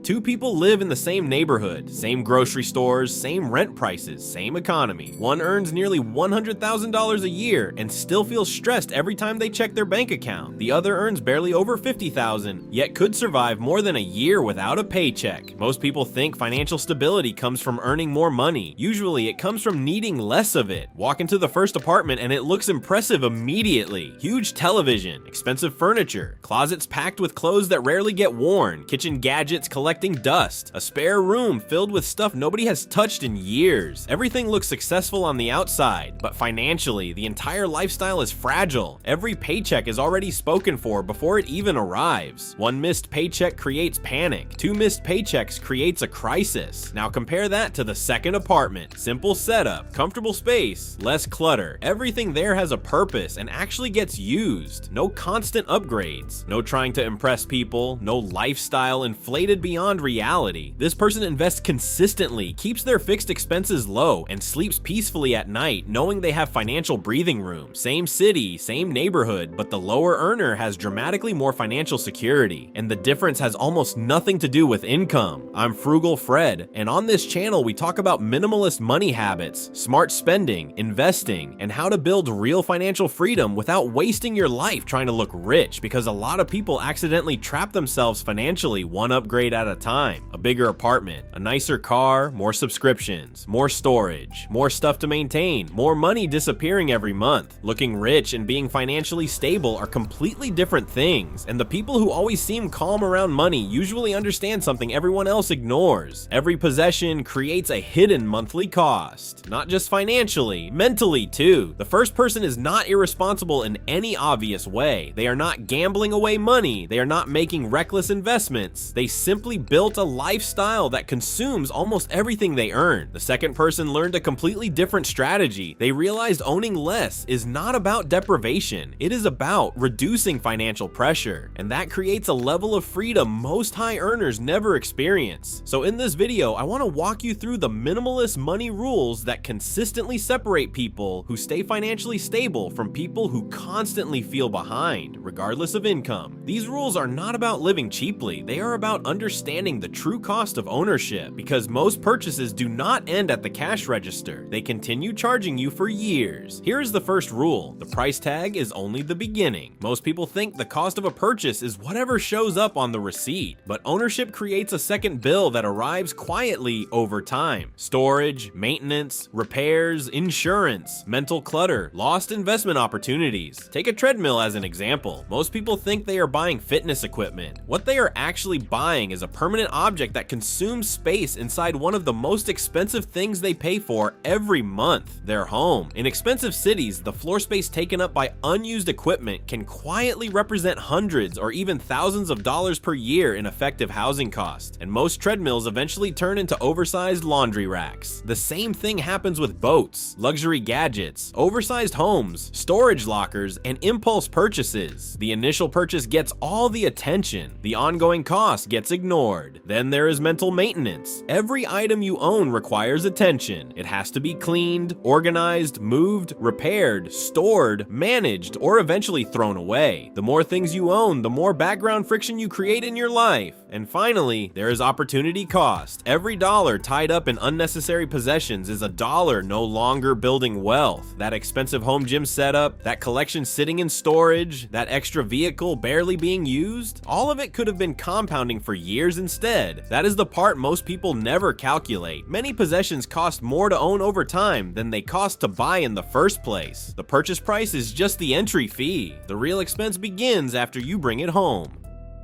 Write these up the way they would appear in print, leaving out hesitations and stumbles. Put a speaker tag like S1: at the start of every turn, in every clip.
S1: Two people live in the same neighborhood, same grocery stores, same rent prices, same economy. One earns nearly $100,000 a year and still feels stressed every time they check their bank account. The other earns barely over $50,000, yet could survive more than a year without a paycheck. Most people think financial stability comes from earning more money. Usually, it comes from needing less of it. Walk into the first apartment and it looks impressive immediately. Huge television, expensive furniture, closets packed with clothes that rarely get worn, kitchen gadgets collecting dust, a spare room filled with stuff nobody has touched in years. Everything looks successful on the outside, but financially, the entire lifestyle is fragile. Every paycheck is already spoken for before it even arrives. One missed paycheck creates panic. Two missed paychecks creates a crisis. Now compare that to the second apartment. Simple setup, comfortable space, less clutter. Everything there has a purpose and actually gets used. No constant upgrades. No trying to impress people. No lifestyle inflated beyond reality. This person invests consistently, keeps their fixed expenses low, and sleeps peacefully at night knowing they have financial breathing room. Same city, same neighborhood, but the lower earner has dramatically more financial security, and the difference has almost nothing to do with income. I'm Frugal Fred, and on this channel we talk about minimalist money habits, smart spending, investing, and how to build real financial freedom without wasting your life trying to look rich, because a lot of people accidentally trap themselves financially one upgrade at a time. A bigger apartment, a nicer car, more subscriptions, more storage, more stuff to maintain, more money disappearing every month. Looking rich and being financially stable are completely different things, and the people who always seem calm around money usually understand something everyone else ignores. Every possession creates a hidden monthly cost. Not just financially, mentally too. The first person is not irresponsible in any obvious way. They are not gambling away money. They are not making reckless investments. They simply built a lifestyle that consumes almost everything they earn. The second person learned a completely different strategy. They realized owning less is not about deprivation. It is about reducing financial pressure, and that creates a level of freedom most high earners never experience. So in this video, I want to walk you through the minimalist money rules that consistently separate people who stay financially stable from people who constantly feel behind, regardless of income. These rules are not about living cheaply. They are about understanding the true cost of ownership, because most purchases do not end at the cash register. They continue charging you for years. Here is the first rule. The price tag is only the beginning. Most people think the cost of a purchase is whatever shows up on the receipt, but ownership creates a second bill that arrives quietly over time. Storage, maintenance, repairs, insurance, mental clutter, lost investment opportunities. Take a treadmill as an example. Most people think they are buying fitness equipment. What they are actually buying is a permanent object that consumes space inside one of the most expensive things they pay for every month, their home. In expensive cities, the floor space taken up by unused equipment can quietly represent hundreds or even thousands of dollars per year in effective housing costs, and most treadmills eventually turn into oversized laundry racks. The same thing happens with boats, luxury gadgets, oversized homes, storage lockers, and impulse purchases. The initial purchase gets all the attention. The ongoing cost gets ignored. Then there is mental maintenance. Every item you own requires attention. It has to be cleaned, organized, moved, repaired, stored, managed, or eventually thrown away. The more things you own, the more background friction you create in your life. And finally, there is opportunity cost. Every dollar tied up in unnecessary possessions is a dollar no longer building wealth. That expensive home gym setup, that collection sitting in storage, that extra vehicle barely being used, all of it could have been compounding for years instead. That is the part most people never calculate. Many possessions cost more to own over time than they cost to buy in the first place. The purchase price is just the entry fee. The real expense begins after you bring it home.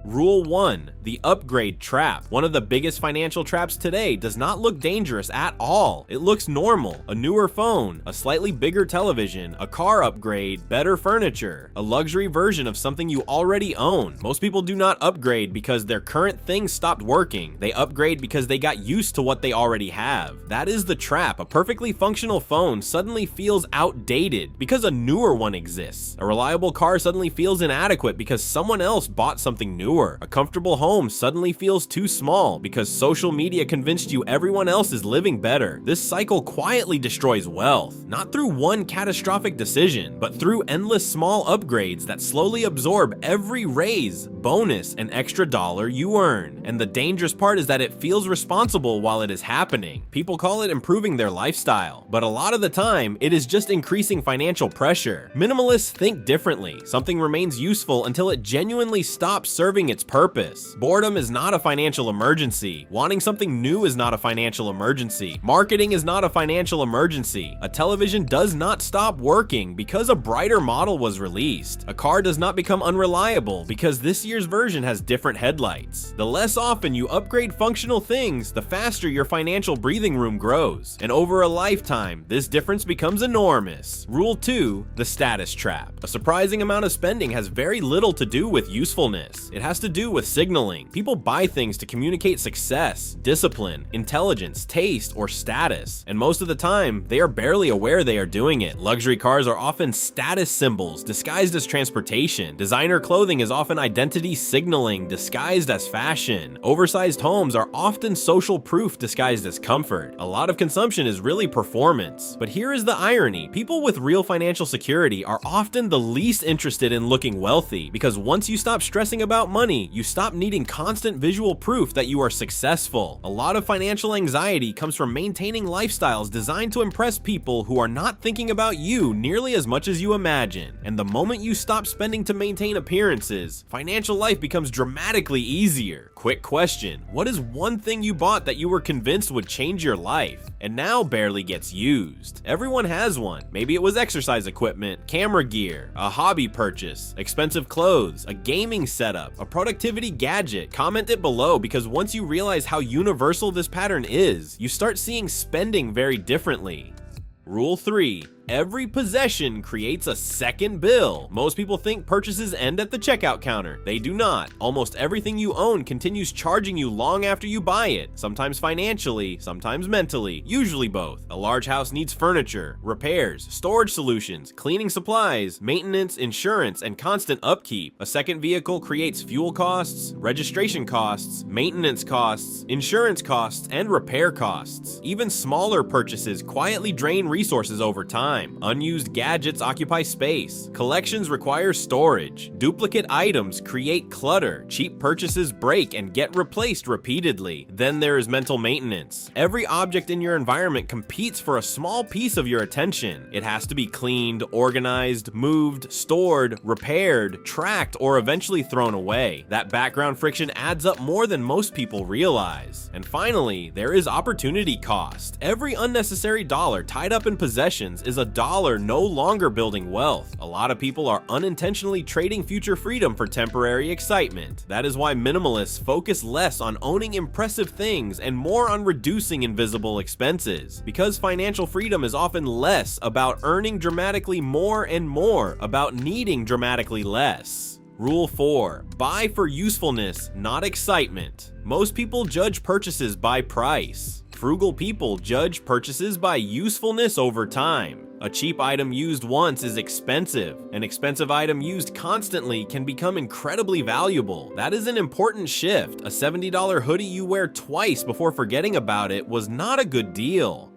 S1: Rule 1. The upgrade trap. One of the biggest financial traps today does not look dangerous at all. It looks normal. A newer phone, a slightly bigger television, a car upgrade, better furniture, a luxury version of something you already own. Most people do not upgrade because their current thing stopped working. They upgrade because they got used to what they already have. That is the trap. A perfectly functional phone suddenly feels outdated because a newer one exists. A reliable car suddenly feels inadequate because someone else bought something newer. insecure. A comfortable home suddenly feels too small because social media convinced you everyone else is living better. This cycle quietly destroys wealth, not through one catastrophic decision, but through endless small upgrades that slowly absorb every raise, bonus, and extra dollar you earn. And the dangerous part is that it feels responsible while it is happening. People call it improving their lifestyle, but a lot of the time, it is just increasing financial pressure. Minimalists think differently. Something remains useful until it genuinely stops serving its purpose. Boredom is not a financial emergency. Wanting something new is not a financial emergency. Marketing is not a financial emergency. A television does not stop working because a brighter model was released. A car does not become unreliable because this year's version has different headlights. The less often you upgrade functional things, the faster your financial breathing room grows. And over a lifetime, this difference becomes enormous. Rule 2, the status trap. A surprising amount of spending has very little to do with usefulness. It has to do with signaling. People buy things to communicate success, discipline, intelligence, taste, or status. And most of the time, they are barely aware they are doing it. Luxury cars are often status symbols disguised as transportation. Designer clothing is often identity signaling disguised as fashion. Oversized homes are often social proof disguised as comfort. A lot of consumption is really performance. But here is the irony. People with real financial security are often the least interested in looking wealthy, because once you stop stressing about money, you stop needing constant visual proof that you are successful. A lot of financial anxiety comes from maintaining lifestyles designed to impress people who are not thinking about you nearly as much as you imagine. And the moment you stop spending to maintain appearances, financial life becomes dramatically easier. Quick question: what is one thing you bought that you were convinced would change your life and now barely gets used? Everyone has one. Maybe it was exercise equipment, camera gear, a hobby purchase, expensive clothes, a gaming setup, a productivity gadget. Comment it below, because once you realize how universal this pattern is, you start seeing spending very differently. Rule 3. Every possession creates a second bill. Most people think purchases end at the checkout counter. They do not. Almost everything you own continues charging you long after you buy it, sometimes financially, sometimes mentally, usually both. A large house needs furniture, repairs, storage solutions, cleaning supplies, maintenance, insurance, and constant upkeep. A second vehicle creates fuel costs, registration costs, maintenance costs, insurance costs, and repair costs. Even smaller purchases quietly drain resources over time. Unused gadgets occupy space. Collections require storage. Duplicate items create clutter. Cheap purchases break and get replaced repeatedly. Then there is mental maintenance. Every object in your environment competes for a small piece of your attention. It has to be cleaned, organized, moved, stored, repaired, tracked, or eventually thrown away. That background friction adds up more than most people realize. And finally, there is opportunity cost. Every unnecessary dollar tied up in possessions is a dollar no longer building wealth. A lot of people are unintentionally trading future freedom for temporary excitement. That is why minimalists focus less on owning impressive things and more on reducing invisible expenses. Because financial freedom is often less about earning dramatically more and more about needing dramatically less. Rule 4. Buy for usefulness, not excitement. Most people judge purchases by price. Frugal people judge purchases by usefulness over time. A cheap item used once is expensive. An expensive item used constantly can become incredibly valuable. That is an important shift. A $70 hoodie you wear twice before forgetting about it was not a good deal.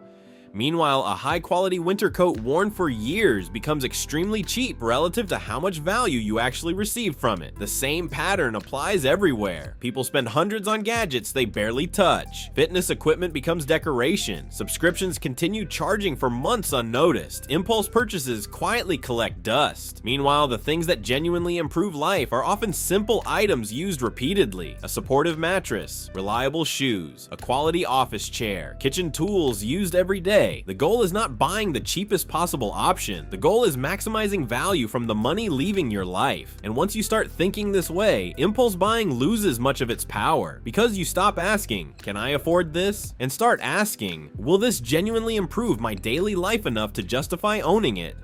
S1: Meanwhile, a high-quality winter coat worn for years becomes extremely cheap relative to how much value you actually receive from it. The same pattern applies everywhere. People spend hundreds on gadgets they barely touch. Fitness equipment becomes decoration. Subscriptions continue charging for months unnoticed. Impulse purchases quietly collect dust. Meanwhile, the things that genuinely improve life are often simple items used repeatedly. A supportive mattress, reliable shoes, a quality office chair, kitchen tools used every day. The goal is not buying the cheapest possible option. The goal is maximizing value from the money leaving your life. And once you start thinking this way, impulse buying loses much of its power, because you stop asking, "Can I afford this?" and start asking, "Will this genuinely improve my daily life enough to justify owning it?"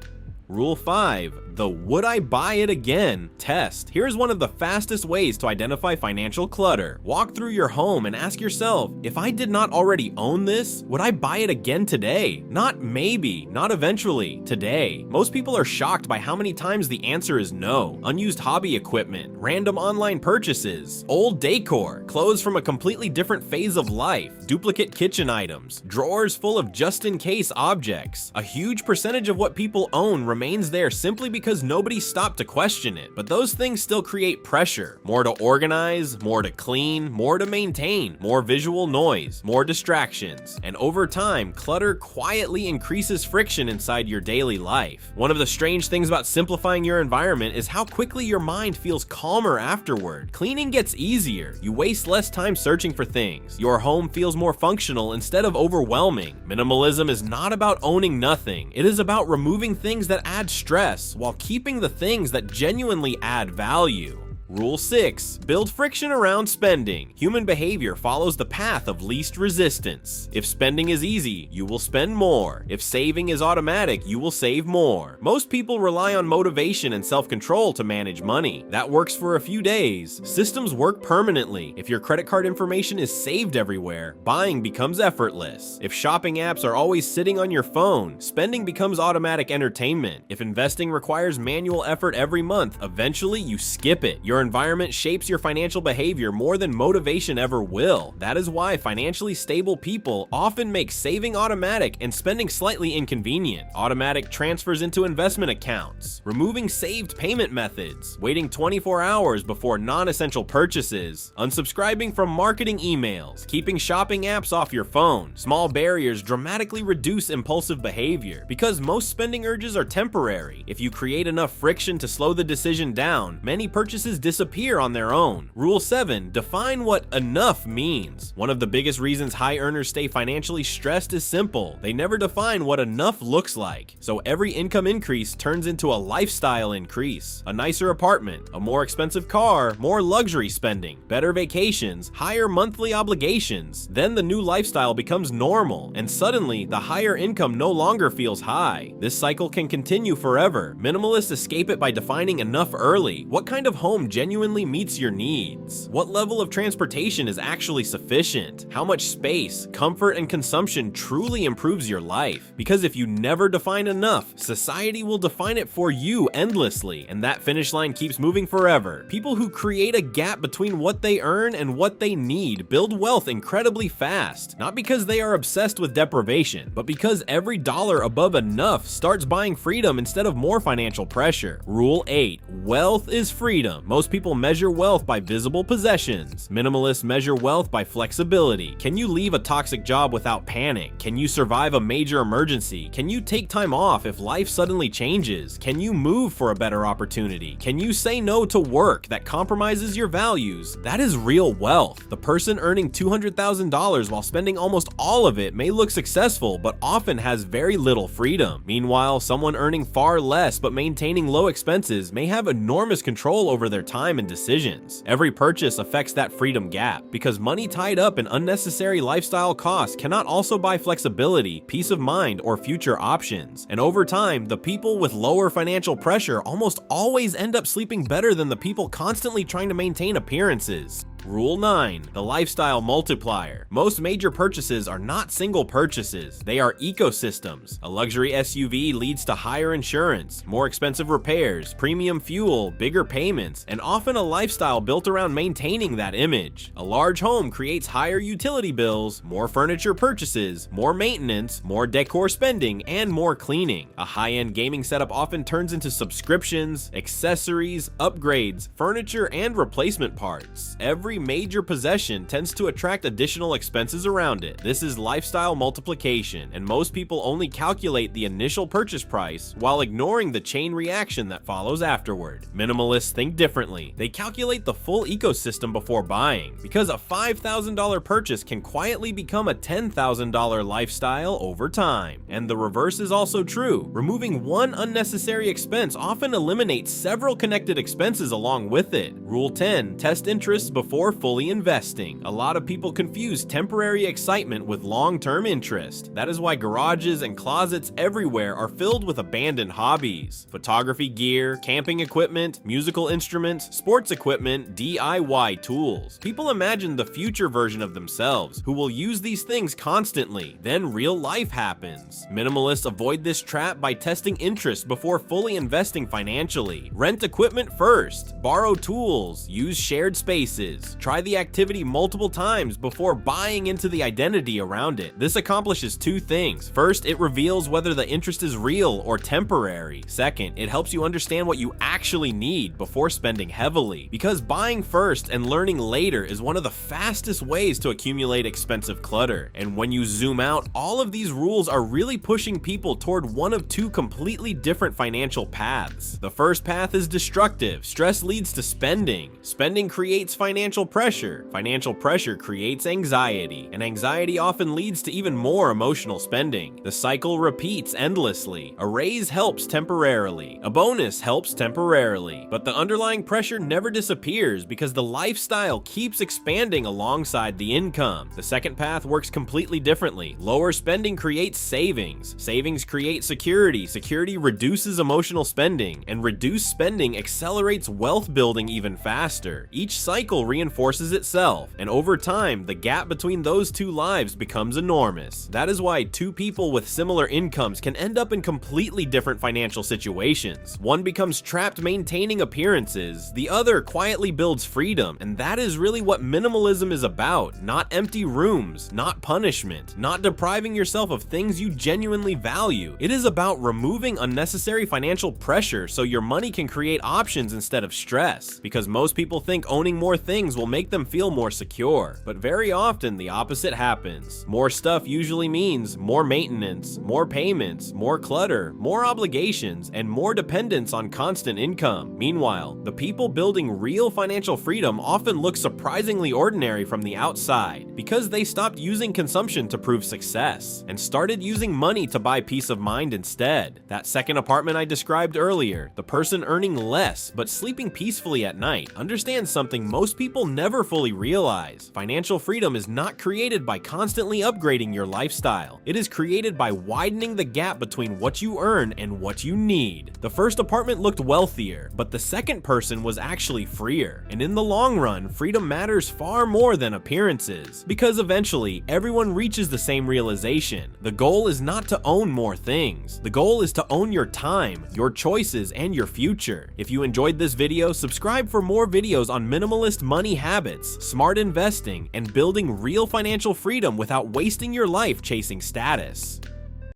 S1: Rule 5. The would I buy it again test. Here's one of the fastest ways to identify financial clutter. Walk through your home and ask yourself, if I did not already own this, would I buy it again today? Not maybe, not eventually, today. Most people are shocked by how many times the answer is no. Unused hobby equipment, random online purchases, old decor, clothes from a completely different phase of life, duplicate kitchen items, drawers full of just-in-case objects. A huge percentage of what people own remains there simply because nobody stopped to question it. But those things still create pressure. More to organize, more to clean, more to maintain, more visual noise, more distractions. And over time, clutter quietly increases friction inside your daily life. One of the strange things about simplifying your environment is how quickly your mind feels calmer afterward. Cleaning gets easier. You waste less time searching for things. Your home feels more functional instead of overwhelming. Minimalism is not about owning nothing. It is about removing things that add stress while keeping the things that genuinely add value. Rule 6. Build friction around spending. Human behavior follows the path of least resistance. If spending is easy, you will spend more. If saving is automatic, you will save more. Most people rely on motivation and self-control to manage money. That works for a few days. Systems work permanently. If your credit card information is saved everywhere, buying becomes effortless. If shopping apps are always sitting on your phone, spending becomes automatic entertainment. If investing requires manual effort every month, eventually you skip it. Your environment shapes your financial behavior more than motivation ever will. That is why financially stable people often make saving automatic and spending slightly inconvenient. Automatic transfers into investment accounts, removing saved payment methods, waiting 24 hours before non-essential purchases, unsubscribing from marketing emails, keeping shopping apps off your phone. Small barriers dramatically reduce impulsive behavior because most spending urges are temporary. If you create enough friction to slow the decision down, many purchases disappear on their own. Rule 7. Define what enough means. One of the biggest reasons high earners stay financially stressed is simple. They never define what enough looks like. So every income increase turns into a lifestyle increase. A nicer apartment, a more expensive car, more luxury spending, better vacations, higher monthly obligations. Then the new lifestyle becomes normal, and suddenly the higher income no longer feels high. This cycle can continue forever. Minimalists escape it by defining enough early. What kind of home genuinely meets your needs? What level of transportation is actually sufficient? How much space, comfort, and consumption truly improves your life? Because if you never define enough, society will define it for you endlessly, and that finish line keeps moving forever. People who create a gap between what they earn and what they need build wealth incredibly fast, not because they are obsessed with deprivation, but because every dollar above enough starts buying freedom instead of more financial pressure. Rule 8. Wealth is freedom. Most people measure wealth by visible possessions. Minimalists measure wealth by flexibility. Can you leave a toxic job without panic? Can you survive a major emergency? Can you take time off if life suddenly changes? Can you move for a better opportunity? Can you say no to work that compromises your values? That is real wealth. The person earning $200,000 while spending almost all of it may look successful, but often has very little freedom. Meanwhile, someone earning far less but maintaining low expenses may have enormous control over their time and decisions. Every purchase affects that freedom gap, because money tied up in unnecessary lifestyle costs cannot also buy flexibility, peace of mind, or future options. And over time, the people with lower financial pressure almost always end up sleeping better than the people constantly trying to maintain appearances. Rule 9. The lifestyle multiplier. Most major purchases are not single purchases. They are ecosystems. A luxury SUV leads to higher insurance, more expensive repairs, premium fuel, bigger payments, and often a lifestyle built around maintaining that image. A large home creates higher utility bills, more furniture purchases, more maintenance, more decor spending, and more cleaning. A high-end gaming setup often turns into subscriptions, accessories, upgrades, furniture, and replacement parts. Every major possession tends to attract additional expenses around it. This is lifestyle multiplication, and most people only calculate the initial purchase price while ignoring the chain reaction that follows afterward. Minimalists think differently. They calculate the full ecosystem before buying, because a $5,000 purchase can quietly become a $10,000 lifestyle over time. And the reverse is also true. Removing one unnecessary expense often eliminates several connected expenses along with it. Rule 10. Test interests before before fully investing. A lot of people confuse temporary excitement with long-term interest. That is why garages and closets everywhere are filled with abandoned hobbies. Photography gear, camping equipment, musical instruments, sports equipment, DIY tools. People imagine the future version of themselves, who will use these things constantly. Then real life happens. Minimalists avoid this trap by testing interest before fully investing financially. Rent equipment first. Borrow tools. Use shared spaces. Try the activity multiple times before buying into the identity around it. This accomplishes two things. First, it reveals whether the interest is real or temporary. Second, it helps you understand what you actually need before spending heavily. Because buying first and learning later is one of the fastest ways to accumulate expensive clutter. And when you zoom out, all of these rules are really pushing people toward one of two completely different financial paths. The first path is destructive. Stress leads to spending. Spending creates financial pressure. Financial pressure creates anxiety. And anxiety often leads to even more emotional spending. The cycle repeats endlessly. A raise helps temporarily. A bonus helps temporarily. But the underlying pressure never disappears because the lifestyle keeps expanding alongside the income. The second path works completely differently. Lower spending creates savings. Savings create security. Security reduces emotional spending. And reduced spending accelerates wealth building even faster. Each cycle reinforces itself. And over time, the gap between those two lives becomes enormous. That is why two people with similar incomes can end up in completely different financial situations. One becomes trapped maintaining appearances. The other quietly builds freedom. And that is really what minimalism is about. Not empty rooms, not punishment, not depriving yourself of things you genuinely value. It is about removing unnecessary financial pressure so your money can create options instead of stress. Because most people think owning more things will make them feel more secure. But very often the opposite happens. More stuff usually means more maintenance, more payments, more clutter, more obligations, and more dependence on constant income. Meanwhile, the people building real financial freedom often look surprisingly ordinary from the outside because they stopped using consumption to prove success and started using money to buy peace of mind instead. That second apartment I described earlier, the person earning less but sleeping peacefully at night, understands something most people never fully realize. Financial freedom is not created by constantly upgrading your lifestyle. It is created by widening the gap between what you earn and what you need. The first apartment looked wealthier, but the second person was actually freer. And in the long run, freedom matters far more than appearances, because eventually everyone reaches the same realization. The goal is not to own more things. The goal is to own your time, your choices, and your future. If you enjoyed this video, subscribe for more videos on minimalist money habits, smart investing, and building real financial freedom without wasting your life chasing status.